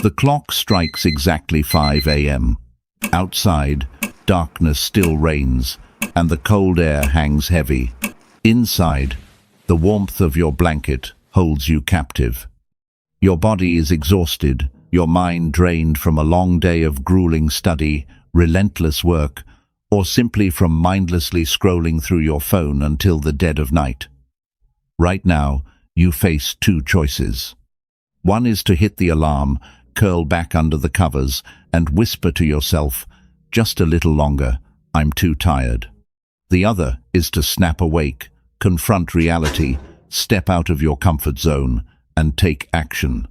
The clock strikes exactly 5 a.m. Outside, darkness still reigns, and the cold air hangs heavy. Inside, the warmth of your blanket holds you captive. Your body is exhausted, your mind drained from a long day of grueling study, relentless work, or simply from mindlessly scrolling through your phone until the dead of night. Right now, you face two choices. One is to hit the alarm, curl back under the covers, and whisper to yourself, "Just a little longer, I'm too tired." The other is to snap awake, confront reality, step out of your comfort zone, and take action.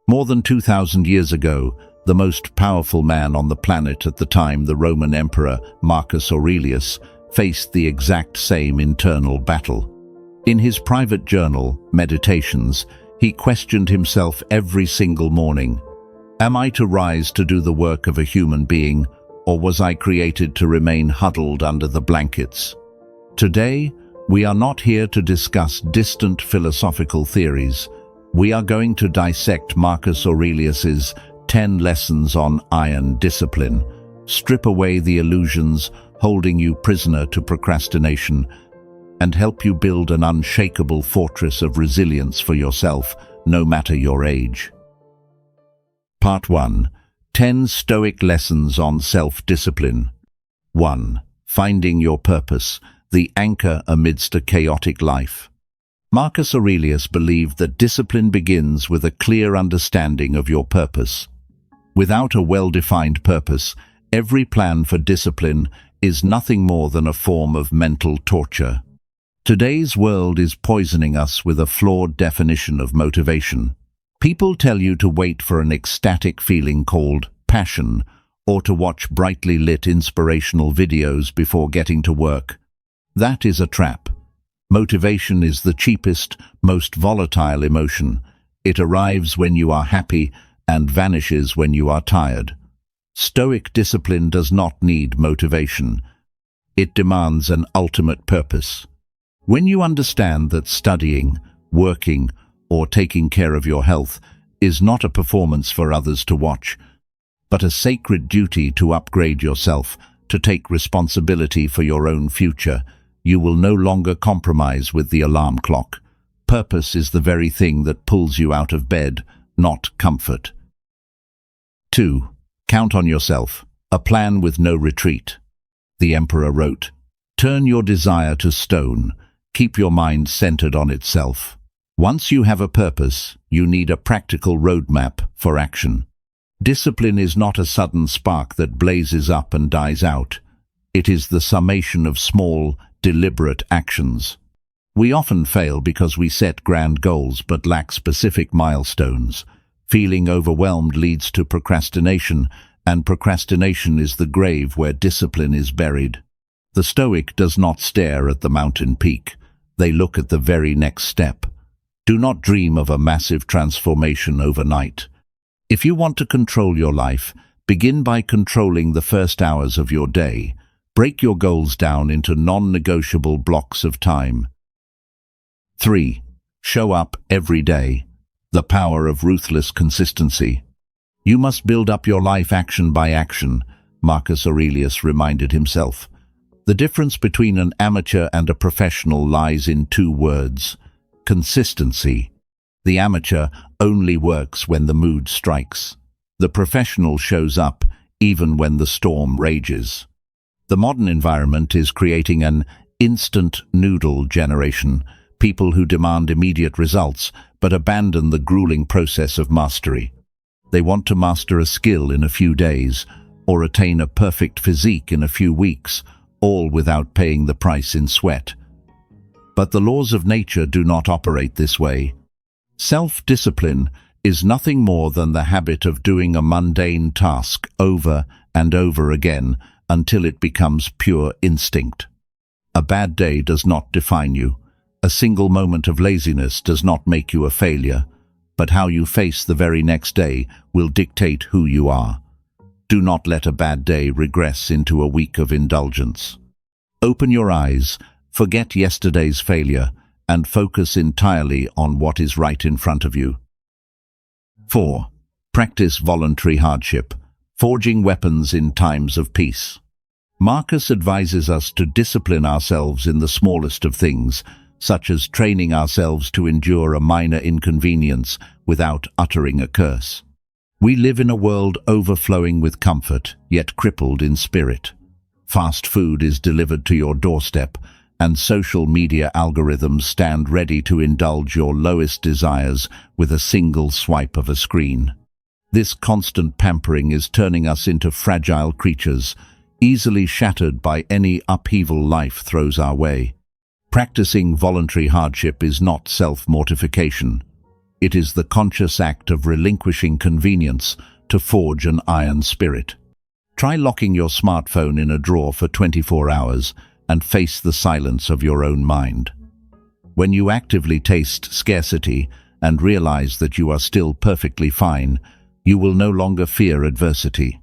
More than 2,000 years ago, the most powerful man on the planet at the time, the Roman Emperor Marcus Aurelius, faced the exact same internal battle. In his private journal, Meditations, he questioned himself every single morning. Am I to rise to do the work of a human being, or was I created to remain huddled under the blankets? Today, we are not here to discuss distant philosophical theories. We are going to dissect Marcus Aurelius's 10 lessons on iron discipline, strip away the illusions holding you prisoner to procrastination, and help you build an unshakable fortress of resilience for yourself, no matter your age. Part 1. 10 Stoic Lessons on Self-Discipline. 1. Finding your purpose, the anchor amidst a chaotic life. Marcus Aurelius believed that discipline begins with a clear understanding of your purpose. Without a well-defined purpose, every plan for discipline is nothing more than a form of mental torture. Today's world is poisoning us with a flawed definition of motivation. People tell you to wait for an ecstatic feeling called passion, or to watch brightly lit inspirational videos before getting to work. That is a trap. Motivation is the cheapest, most volatile emotion. It arrives when you are happy and vanishes when you are tired. Stoic discipline does not need motivation. It demands an ultimate purpose. When you understand that studying, working, or taking care of your health is not a performance for others to watch, but a sacred duty to upgrade yourself, to take responsibility for your own future, you will no longer compromise with the alarm clock. Purpose is the very thing that pulls you out of bed, not comfort. 2. Count on yourself. A plan with no retreat. The Emperor wrote, "Turn your desire to stone. Keep your mind centered on itself." Once you have a purpose, you need a practical roadmap for action. Discipline is not a sudden spark that blazes up and dies out. It is the summation of small, deliberate actions. We often fail because we set grand goals but lack specific milestones. Feeling overwhelmed leads to procrastination, and procrastination is the grave where discipline is buried. The Stoic does not stare at the mountain peak. They look at the very next step. Do not dream of a massive transformation overnight. If you want to control your life, begin by controlling the first hours of your day. Break your goals down into non-negotiable blocks of time. 3. Show up every day. The power of ruthless consistency. You must build up your life action by action, Marcus Aurelius reminded himself. The difference between an amateur and a professional lies in two words: consistency. The amateur only works when the mood strikes. The professional shows up even when the storm rages. The modern environment is creating an instant noodle generation, people who demand immediate results but abandon the grueling process of mastery. They want to master a skill in a few days or attain a perfect physique in a few weeks, all without paying the price in sweat. But the laws of nature do not operate this way. Self-discipline is nothing more than the habit of doing a mundane task over and over again until it becomes pure instinct. A bad day does not define you. A single moment of laziness does not make you a failure, but how you face the very next day will dictate who you are. Do not let a bad day regress into a week of indulgence. Open your eyes, forget yesterday's failure, and focus entirely on what is right in front of you. 4. Practice voluntary hardship, forging weapons in times of peace. Marcus advises us to discipline ourselves in the smallest of things, such as training ourselves to endure a minor inconvenience without uttering a curse. We live in a world overflowing with comfort, yet crippled in spirit. Fast food is delivered to your doorstep, and social media algorithms stand ready to indulge your lowest desires with a single swipe of a screen. This constant pampering is turning us into fragile creatures, easily shattered by any upheaval life throws our way. Practicing voluntary hardship is not self-mortification. It is the conscious act of relinquishing convenience to forge an iron spirit. Try locking your smartphone in a drawer for 24 hours and face the silence of your own mind. When you actively taste scarcity and realize that you are still perfectly fine, you will no longer fear adversity.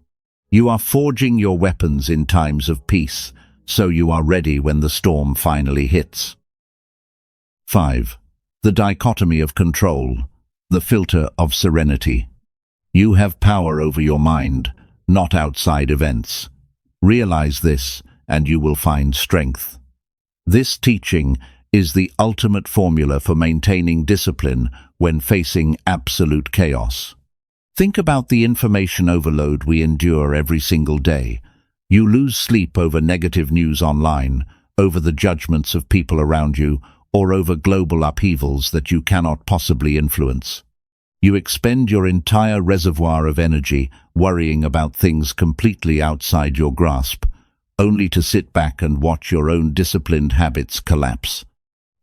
You are forging your weapons in times of peace, so you are ready when the storm finally hits. 5. The dichotomy of control, the filter of serenity. You have power over your mind, not outside events. Realize this, and you will find strength. This teaching is the ultimate formula for maintaining discipline when facing absolute chaos. Think about the information overload we endure every single day. You lose sleep over negative news online, over the judgments of people around you, or over global upheavals that you cannot possibly influence. You expend your entire reservoir of energy worrying about things completely outside your grasp, only to sit back and watch your own disciplined habits collapse.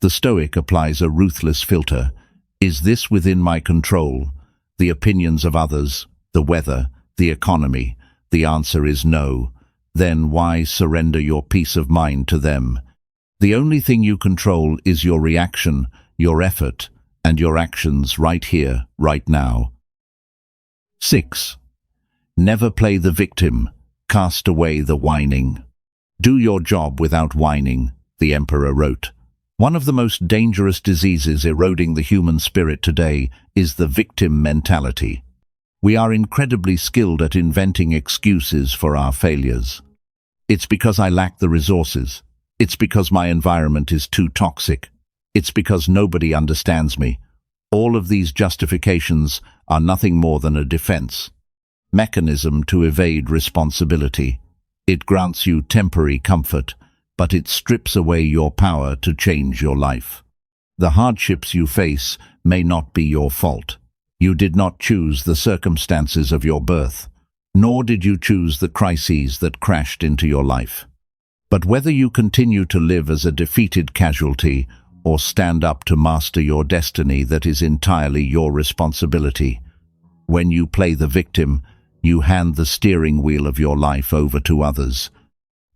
The Stoic applies a ruthless filter. Is this within my control? The opinions of others, the weather, the economy? The answer is no. Then why surrender your peace of mind to them? The only thing you control is your reaction, your effort, and your actions right here, right now. 6. Never play the victim. Cast away the whining. Do your job without whining, the emperor wrote. One of the most dangerous diseases eroding the human spirit today is the victim mentality. We are incredibly skilled at inventing excuses for our failures. It's because I lack the resources. It's because my environment is too toxic. It's because nobody understands me. All of these justifications are nothing more than a defense mechanism to evade responsibility. It grants you temporary comfort, but it strips away your power to change your life. The hardships you face may not be your fault. You did not choose the circumstances of your birth, nor did you choose the crises that crashed into your life. But whether you continue to live as a defeated casualty or stand up to master your destiny, that is entirely your responsibility. When you play the victim, you hand the steering wheel of your life over to others.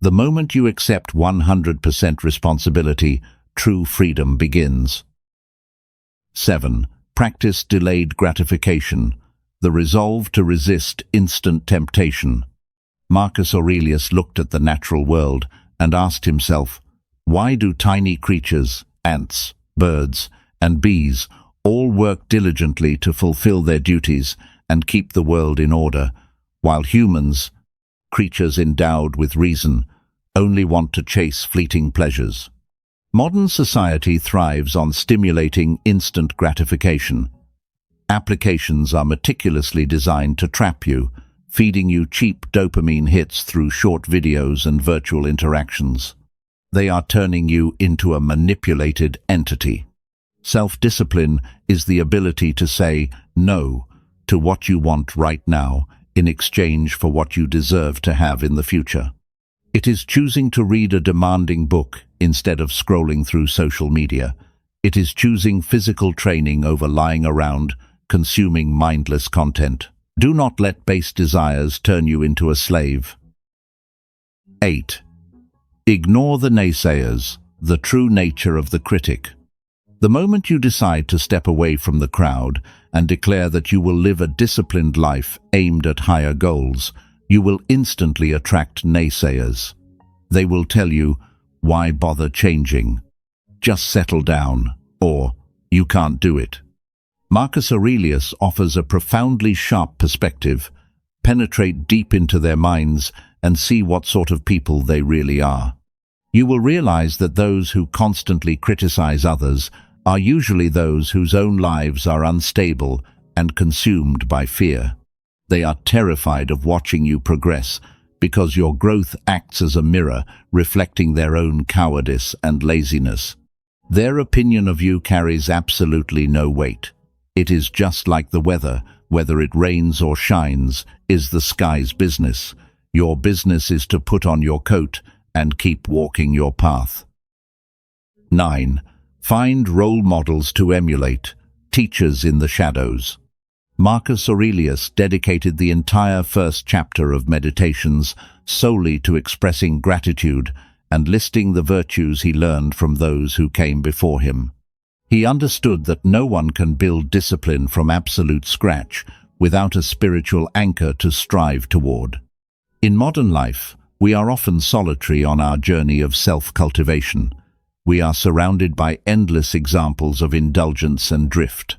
The moment you accept 100% responsibility, true freedom begins. 7. Practice delayed gratification, the resolve to resist instant temptation. Marcus Aurelius looked at the natural world and asked himself, why do tiny creatures, ants, birds, and bees, all work diligently to fulfill their duties and keep the world in order, while humans, creatures endowed with reason, only want to chase fleeting pleasures? Modern society thrives on stimulating instant gratification. Applications are meticulously designed to trap you, feeding you cheap dopamine hits through short videos and virtual interactions. They are turning you into a manipulated entity. Self-discipline is the ability to say no to what you want right now in exchange for what you deserve to have in the future. It is choosing to read a demanding book instead of scrolling through social media. It is choosing physical training over lying around, consuming mindless content. Do not let base desires turn you into a slave. 8. Ignore the naysayers, the true nature of the critic. The moment you decide to step away from the crowd and declare that you will live a disciplined life aimed at higher goals, you will instantly attract naysayers. They will tell you, why bother changing? Just settle down, or you can't do it. Marcus Aurelius offers a profoundly sharp perspective. Penetrate deep into their minds and see what sort of people they really are. You will realize that those who constantly criticize others are usually those whose own lives are unstable and consumed by fear. They are terrified of watching you progress because your growth acts as a mirror reflecting their own cowardice and laziness. Their opinion of you carries absolutely no weight. It is just like the weather. Whether it rains or shines is the sky's business. Your business is to put on your coat and keep walking your path. 9. Find role models to emulate, teachers in the shadows. Marcus Aurelius dedicated the entire first chapter of Meditations solely to expressing gratitude and listing the virtues he learned from those who came before him. He understood that no one can build discipline from absolute scratch without a spiritual anchor to strive toward. In modern life, we are often solitary on our journey of self-cultivation. We are surrounded by endless examples of indulgence and drift.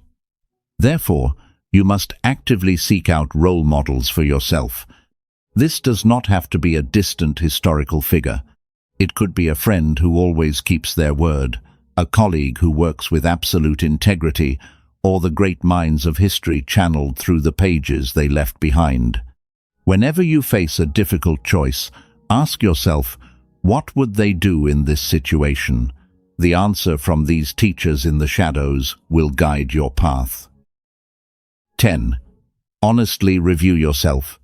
Therefore, you must actively seek out role models for yourself. This does not have to be a distant historical figure. It could be a friend who always keeps their word, a colleague who works with absolute integrity, or the great minds of history channeled through the pages they left behind. Whenever you face a difficult choice, ask yourself, what would they do in this situation? The answer from these teachers in the shadows will guide your path. 10. Honestly review yourself.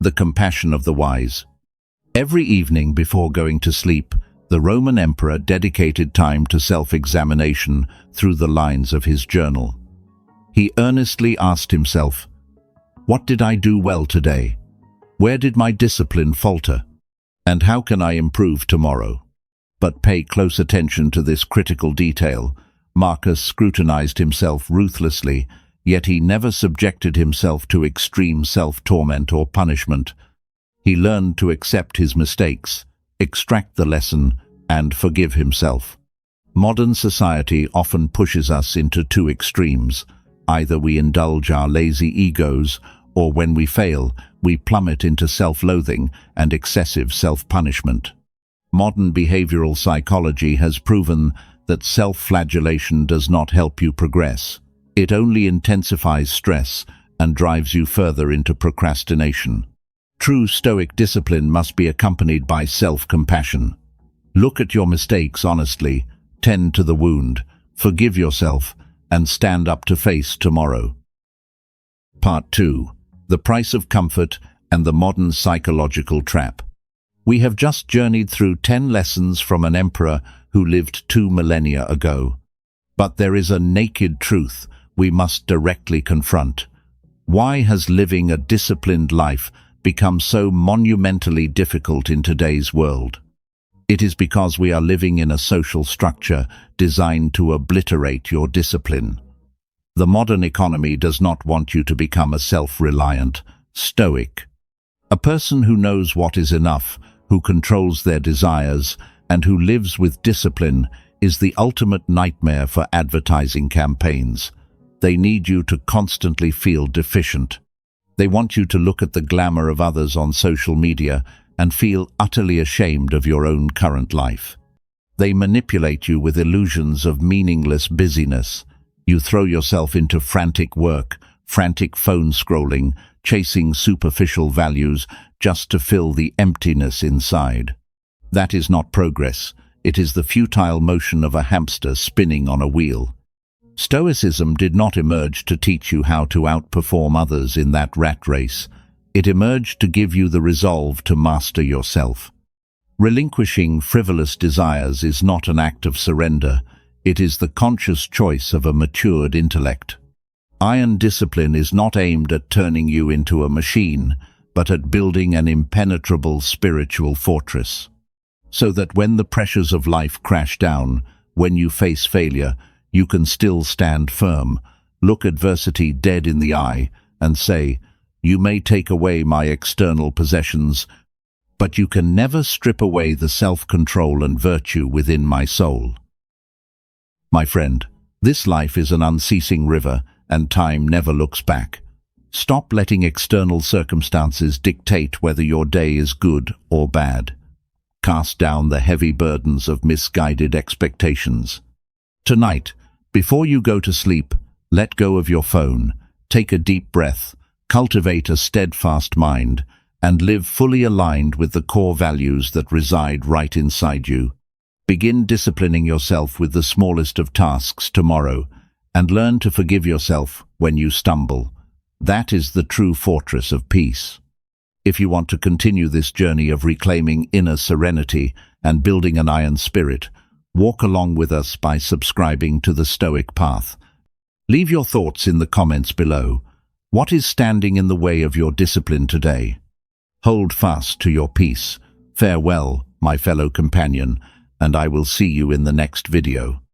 The compassion of the wise. Every evening before going to sleep, the Roman emperor dedicated time to self-examination through the lines of his journal. He earnestly asked himself, what did I do well today? Where did my discipline falter? And how can I improve tomorrow? But pay close attention to this critical detail. Marcus scrutinized himself ruthlessly, yet he never subjected himself to extreme self-torment or punishment. He learned to accept his mistakes, extract the lesson, and forgive himself. Modern society often pushes us into two extremes. Either we indulge our lazy egos, or when we fail, we plummet into self-loathing and excessive self-punishment. Modern behavioral psychology has proven that self-flagellation does not help you progress. It only intensifies stress and drives you further into procrastination. True Stoic discipline must be accompanied by self-compassion. Look at your mistakes honestly, tend to the wound, forgive yourself, and stand up to face tomorrow. Part 2. The Price of Comfort and the Modern Psychological Trap. We have just journeyed through 10 lessons from an emperor who lived 2 millennia ago. But there is a naked truth we must directly confront. Why has living a disciplined life become so monumentally difficult in today's world? It is because we are living in a social structure designed to obliterate your discipline. The modern economy does not want you to become a self-reliant stoic. A person who knows what is enough, who controls their desires, and who lives with discipline is the ultimate nightmare for advertising campaigns. They need you to constantly feel deficient. They want you to look at the glamour of others on social media and feel utterly ashamed of your own current life. They manipulate you with illusions of meaningless busyness. You throw yourself into frantic work, frantic phone scrolling, chasing superficial values just to fill the emptiness inside. That is not progress. It is the futile motion of a hamster spinning on a wheel. Stoicism did not emerge to teach you how to outperform others in that rat race. It emerged to give you the resolve to master yourself. Relinquishing frivolous desires is not an act of surrender. It is the conscious choice of a matured intellect. Iron discipline is not aimed at turning you into a machine, but at building an impenetrable spiritual fortress. So that when the pressures of life crash down, when you face failure, you can still stand firm, look adversity dead in the eye, and say, "You may take away my external possessions, but you can never strip away the self-control and virtue within my soul." My friend, this life is an unceasing river, and time never looks back. Stop letting external circumstances dictate whether your day is good or bad. Cast down the heavy burdens of misguided expectations. Tonight, before you go to sleep, let go of your phone, take a deep breath, cultivate a steadfast mind, and live fully aligned with the core values that reside right inside you. Begin disciplining yourself with the smallest of tasks tomorrow, and learn to forgive yourself when you stumble. That is the true fortress of peace. If you want to continue this journey of reclaiming inner serenity and building an iron spirit, walk along with us by subscribing to the Stoic Path. Leave your thoughts in the comments below. What is standing in the way of your discipline today? Hold fast to your peace. Farewell, my fellow companion, and I will see you in the next video.